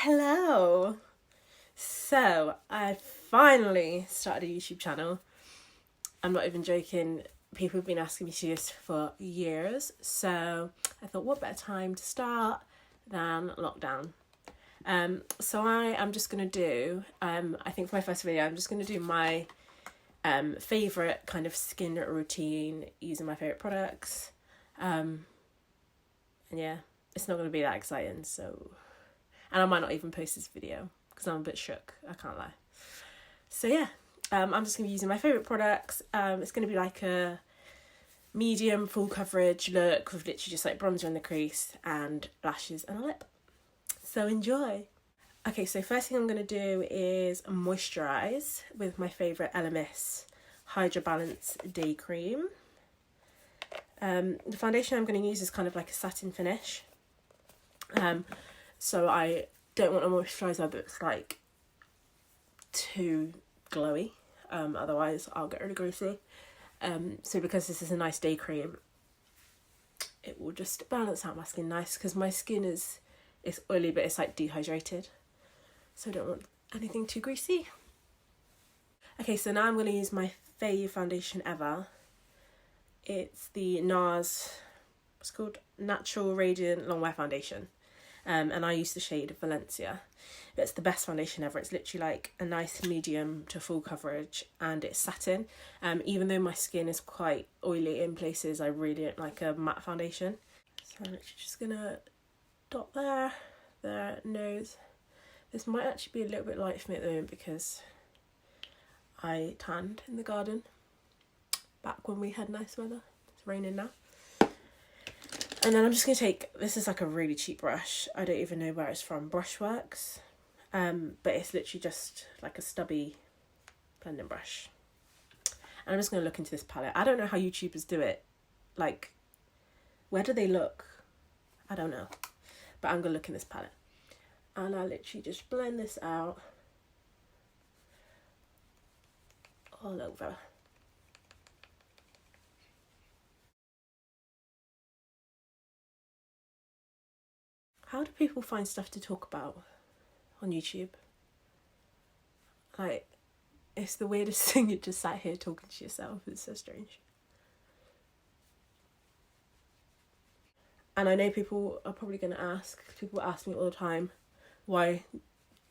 Hello! So, I finally started a YouTube channel. I'm not even joking, people have been asking me to do this for years, so I thought what better time to start than lockdown. So I am just going to do, I think for my first video, I'm just going to do my favourite kind of skin routine using my favourite products. And yeah, it's not going to be that exciting, so... And I might not even post this video because I'm a bit shook, I can't lie. So yeah, I'm just going to be using my favourite products. It's going to be like a medium full coverage look with literally just like bronzer in the crease and lashes and a lip. So enjoy. Okay, so first thing I'm going to do is moisturise with my favourite Elemis Hydra Balance Day Cream. The foundation I'm going to use is kind of like a satin finish. So I don't want a moisturiser that's like too glowy, otherwise I'll get really greasy. So because this is a nice day cream, it will just balance out my skin nice, because my skin is oily but it's like dehydrated, so I don't want anything too greasy. Okay, so now I'm going to use my fave foundation ever. It's the Nars, what's it called? Natural Radiant Longwear Foundation. And I use the shade Valencia. It's the best foundation ever. It's literally like a nice medium to full coverage, and it's satin. Even though my skin is quite oily in places, I really don't like a matte foundation. So I'm literally just gonna dot there, nose. This might actually be a little bit light for me at the moment because I tanned in the garden back when we had nice weather. It's raining now. And then I'm just going to take, this is like a really cheap brush. I don't even know where it's from, Brushworks. But it's literally just like a stubby blending brush. And I'm just going to look into this palette. I don't know how YouTubers do it. Like, where do they look? I don't know. But I'm going to look in this palette. And I literally just blend this out all over. How do people find stuff to talk about on YouTube? Like, it's the weirdest thing, you just sat here talking to yourself. It's so strange. And I know people are probably going to ask, people ask me all the time, why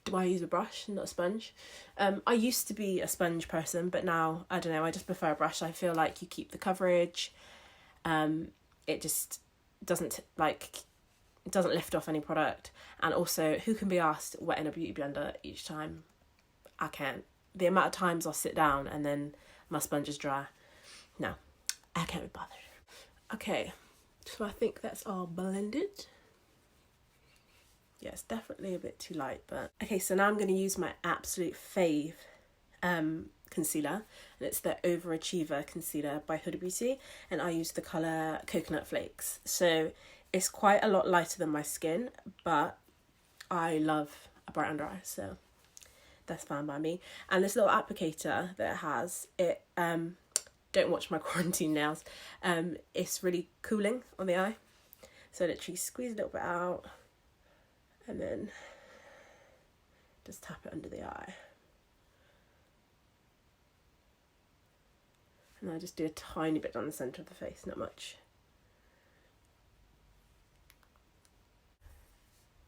do I use a brush and not a sponge? I used to be a sponge person, but now, I don't know, I just prefer a brush. I feel like you keep the coverage. It just doesn't, like... It doesn't lift off any product, and also who can be asked wetting a beauty blender each time? I can't. The amount of times I'll sit down and then my sponge is dry. No, I can't be bothered. Okay, so I think that's all blended. Yeah, it's definitely a bit too light, but... Okay, so now I'm going to use my absolute fave concealer, and it's the Overachiever concealer by Huda Beauty, and I use the colour Coconut Flakes. So it's quite a lot lighter than my skin, but I love a bright under eye, so that's fine by me. And this little applicator that it has, it don't watch my quarantine nails, it's really cooling on the eye. So literally squeeze a little bit out and then just tap it under the eye. And I just do a tiny bit down the centre of the face, not much.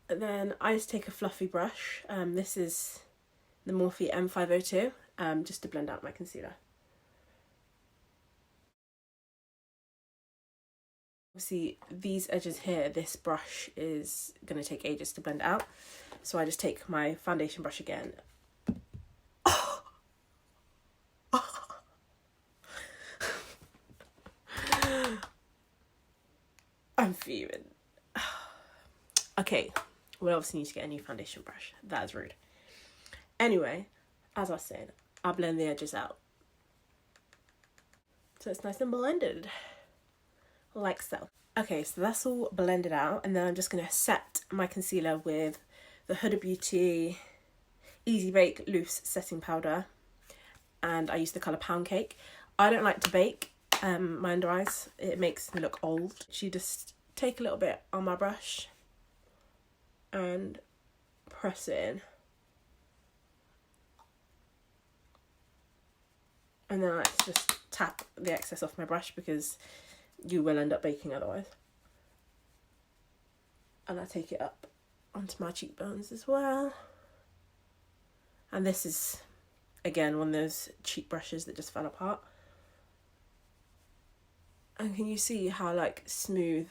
And then I just take a fluffy brush. This is the Morphe M502, just to blend out my concealer. Obviously, these edges here, this brush is going to take ages to blend out. So I just take my foundation brush again. I'm fuming. Okay. We obviously need to get a new foundation brush. That is rude. Anyway, as I said, I'll blend the edges out. So it's nice and blended. Like so. Okay, so that's all blended out. And then I'm just going to set my concealer with the Huda Beauty Easy Bake Loose Setting Powder. And I use the colour Poundcake. I don't like to bake my under eyes. It makes me look old. So you just take a little bit on my brush and press it in. And then I just tap the excess off my brush because you will end up baking otherwise. And I take it up onto my cheekbones as well. And this is, again, one of those cheap brushes that just fell apart. And can you see how like smooth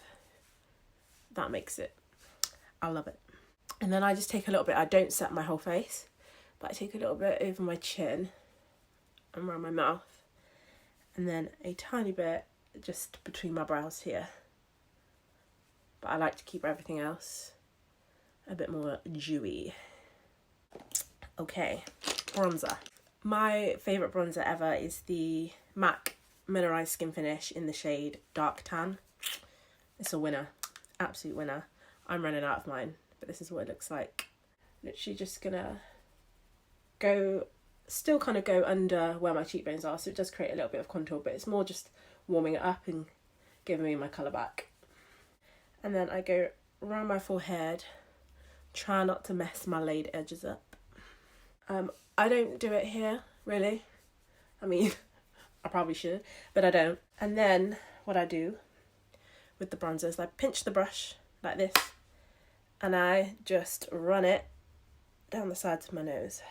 that makes it? I love it. And then I just take a little bit, I don't set my whole face, but I take a little bit over my chin and around my mouth. And then a tiny bit just between my brows here. But I like to keep everything else a bit more dewy. Okay, bronzer. My favourite bronzer ever is the MAC Mineralize Skin Finish in the shade Dark Tan. It's a winner, absolute winner. I'm running out of mine, but this is what it looks like. Literally just gonna go, still kind of go under where my cheekbones are, so it does create a little bit of contour, but it's more just warming it up and giving me my colour back. And then I go around my forehead, try not to mess my laid edges up. I don't do it here, really. I mean, I probably should, but I don't. And then what I do with the bronzer is I pinch the brush like this, and I just run it down the sides of my nose.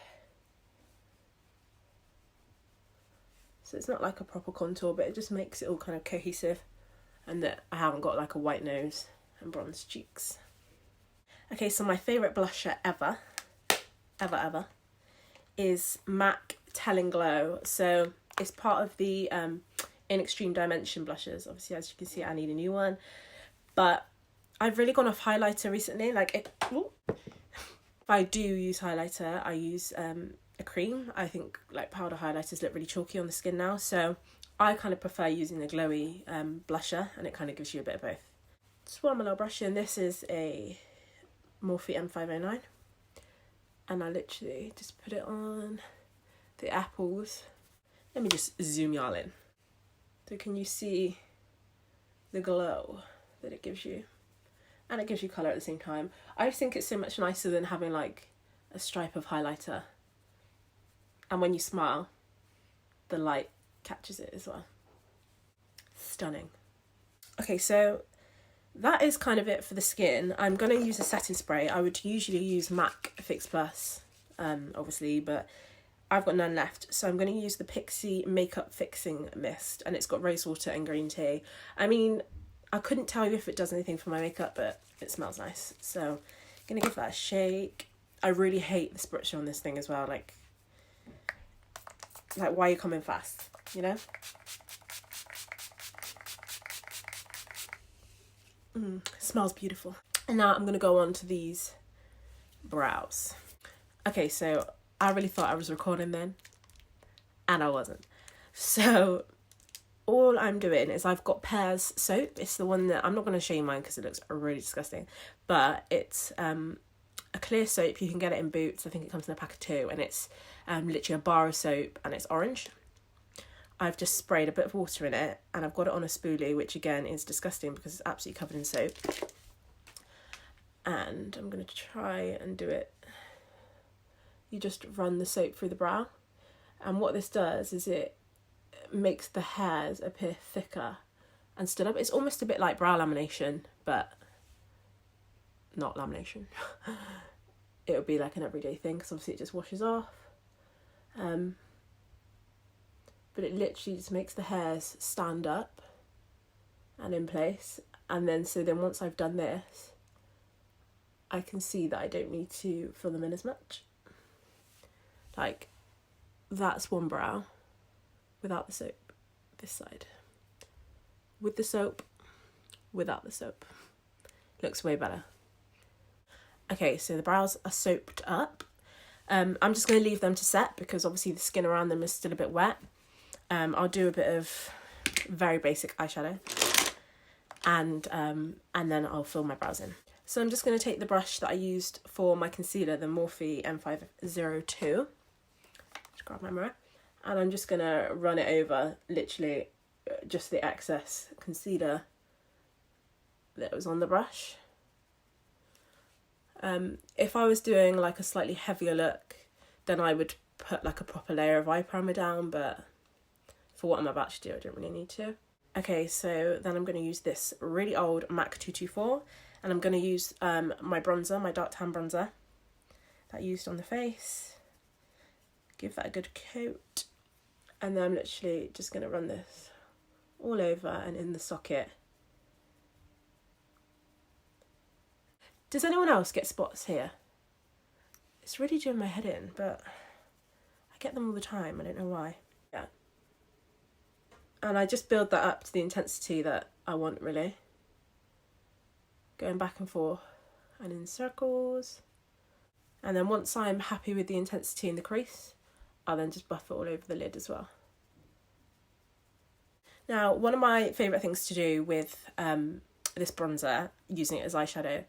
So it's not like a proper contour, but it just makes it all kind of cohesive, and that I haven't got like a white nose and bronze cheeks. Okay, so my favourite blusher ever is MAC Telling Glow. So it's part of the In Extreme Dimension blushes. Obviously, as you can see, I need a new one. But I've really gone off highlighter recently. Like, if I do use highlighter, I use a cream. I think like powder highlighters look really chalky on the skin now. So I kind of prefer using a glowy blusher, and it kind of gives you a bit of both. Swirl my little brush in. This is a Morphe M509. And I literally just put it on the apples. Let me just zoom y'all in. So can you see the glow that it gives you? And it gives you colour at the same time. I just think it's so much nicer than having like a stripe of highlighter. And when you smile, the light catches it as well. Stunning. Okay, so that is kind of it for the skin. I'm going to use a setting spray. I would usually use MAC Fix Plus, obviously, but I've got none left. So I'm going to use the Pixie Makeup Fixing Mist, and it's got rosewater and green tea. I mean, I couldn't tell you if it does anything for my makeup, but it smells nice. So I'm going to give that a shake. I really hate the spritzer on this thing as well. Like why are you coming fast, you know? Smells beautiful. And now I'm going to go on to these brows. Okay, so I really thought I was recording then, and I wasn't. So all I'm doing is I've got Pear's soap. It's the one that, I'm not going to show you mine because it looks really disgusting, but it's a clear soap. You can get it in Boots. I think it comes in a pack of 2, and it's literally a bar of soap, and it's orange. I've just sprayed a bit of water in it, and I've got it on a spoolie, which again is disgusting because it's absolutely covered in soap. And I'm going to try and do it. You just run the soap through the brow, and what this does is it makes the hairs appear thicker and stood up. It's almost a bit like brow lamination, but not lamination. It would be like an everyday thing because obviously it just washes off. But it literally just makes the hairs stand up and in place. And then, so then once I've done this, I can see that I don't need to fill them in as much. Like, that's one brow without the soap. This side. With the soap, without the soap. Looks way better. Okay, so the brows are soaped up. I'm just going to leave them to set because obviously the skin around them is still a bit wet. I'll do a bit of very basic eyeshadow, and then I'll fill my brows in. So I'm just going to take the brush that I used for my concealer, the Morphe M502. Just grab my mirror, and I'm just going to run it over, literally just the excess concealer that was on the brush. If I was doing like a slightly heavier look, then I would put like a proper layer of eye primer down, but for what I'm about to do, I don't really need to. Okay, so then I'm going to use this really old MAC 224, and I'm going to use my bronzer, my dark tan bronzer that I used on the face. Give that a good coat, and then I'm literally just going to run this all over and in the socket. Does anyone else get spots here? It's really doing my head in, but I get them all the time. I don't know why. Yeah. And I just build that up to the intensity that I want, really. Going back and forth and in circles. And then once I'm happy with the intensity in the crease, I'll then just buff it all over the lid as well. Now, one of my favourite things to do with this bronzer, using it as eyeshadow,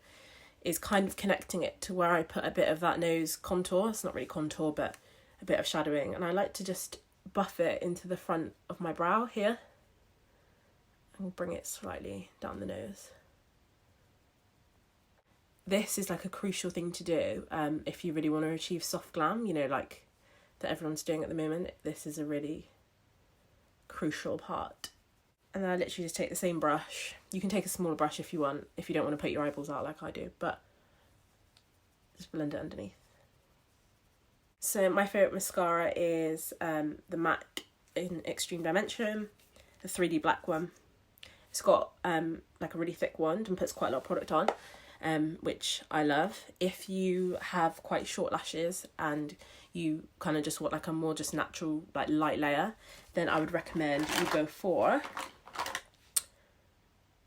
is kind of connecting it to where I put a bit of that nose contour. It's not really contour, but a bit of shadowing. And I like to just buff it into the front of my brow here and bring it slightly down the nose. This is like a crucial thing to do if you really want to achieve soft glam, you know, like that everyone's doing at the moment. This is a really crucial part. And then I literally just take the same brush. You can take a smaller brush if you want, if you don't want to put your eyeballs out like I do, but just blend it underneath. So my favourite mascara is the MAC in Extreme Dimension, the 3D black one. It's got like a really thick wand and puts quite a lot of product on, which I love. If you have quite short lashes and you kind of just want like a more just natural like light layer, then I would recommend you go for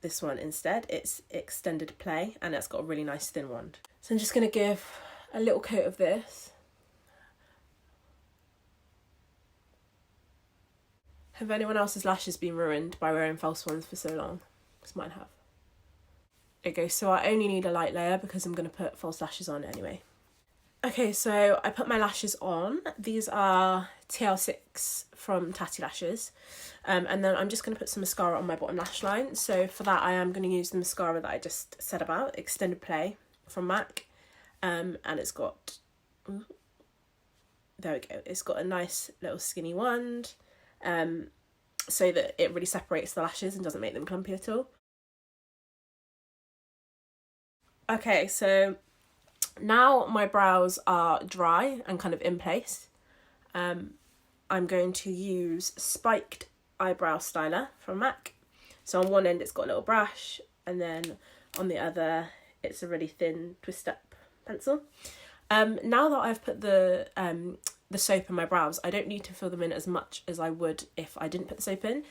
this one instead. It's Extended Play and it's got a really nice thin wand. So I'm just going to give a little coat of this. Have anyone else's lashes been ruined by wearing false ones for so long? Because mine have. Okay, so I only need a light layer because I'm going to put false lashes on anyway. Okay, so I put my lashes on. These are TL6 from Tatti Lashes. And then I'm just going to put some mascara on my bottom lash line. So for that, I am going to use the mascara that I just said about, Extended Play from MAC. And it's got, there we go, it's got a nice little skinny wand, so that it really separates the lashes and doesn't make them clumpy at all. Okay, so now my brows are dry and kind of in place. I'm going to use Spiked Eyebrow Styler from MAC. So on one end it's got a little brush, and then on the other it's a really thin twist up pencil. Now that I've put the soap in my brows, I don't need to fill them in as much as I would if I didn't put the soap in.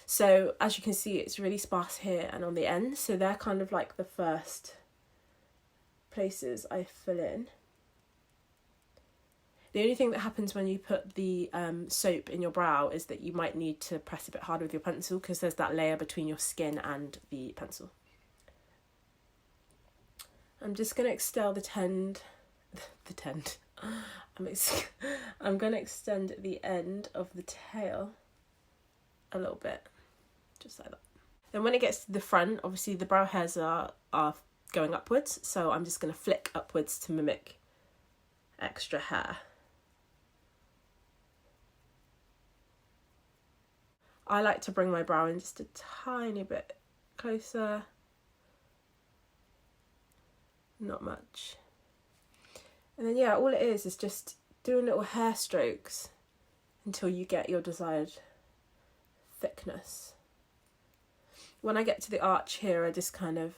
So as you can see, it's really sparse here and on the end, so they're kind of like the first places I fill in. The only thing that happens when you put the soap in your brow is that you might need to press a bit harder with your pencil because there's that layer between your skin and the pencil. I'm just going to extend I'm going to extend the end of the tail a little bit, just like that. Then when it gets to the front, obviously the brow hairs are going upwards, so I'm just going to flick upwards to mimic extra hair. I like to bring my brow in just a tiny bit closer. Not much. And then yeah, all it is just doing little hair strokes until you get your desired thickness. When I get to the arch here, I just kind of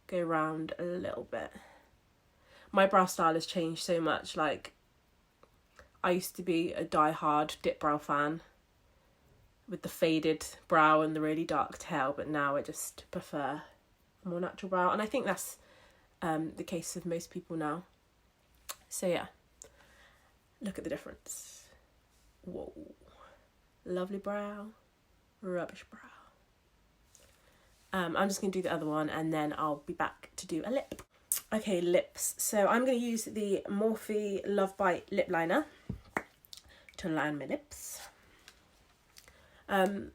go round a little bit. My brow style has changed so much. Like, I used to be a die-hard dip brow fan with the faded brow and the really dark tail, but now I just prefer a more natural brow, and I think that's the case with most people now. So yeah, look at the difference. Whoa, lovely brow, rubbish brow. I'm just going to do the other one and then I'll be back to do a lip. Okay, lips. So I'm going to use the Morphe Love Bite lip liner to line my lips. I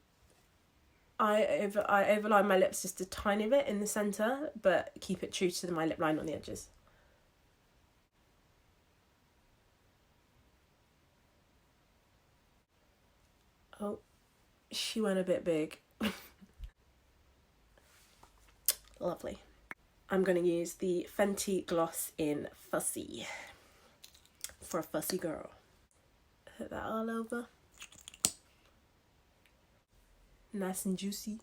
overline my lips just a tiny bit in the centre, but keep it true to my lip line on the edges. Oh, she went a bit big. Lovely. I'm going to use the Fenty Gloss in Fussy for a fussy girl. Put that all over. Nice and juicy.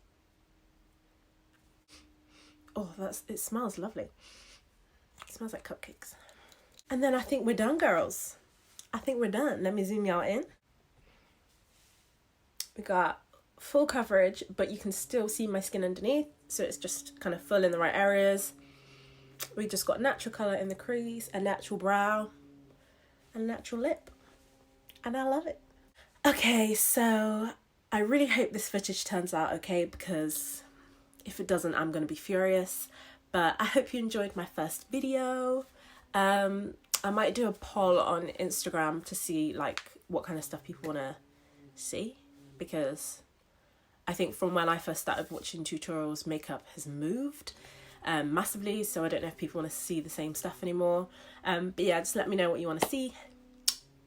Oh, it smells lovely. It smells like cupcakes. And then I think we're done, girls. I think we're done. Let me zoom y'all in. We got full coverage, but you can still see my skin underneath, so it's just kind of full in the right areas. We just got natural colour in the crease, a natural brow, and a natural lip. And I love it. Okay, so I really hope this footage turns out okay, because if it doesn't, I'm going to be furious. But I hope you enjoyed my first video. I might do a poll on Instagram to see like what kind of stuff people want to see, because I think from when I first started watching tutorials, makeup has moved massively, so I don't know if people want to see the same stuff anymore. But yeah, just let me know what you want to see,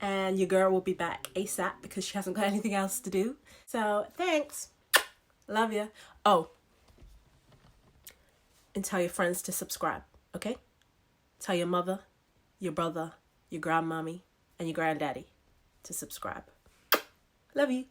and your girl will be back ASAP because she hasn't got anything else to do. So thanks, love ya. Oh, and tell your friends to subscribe, okay? Tell your mother, your brother, your grandmommy, and your granddaddy to subscribe. Love you.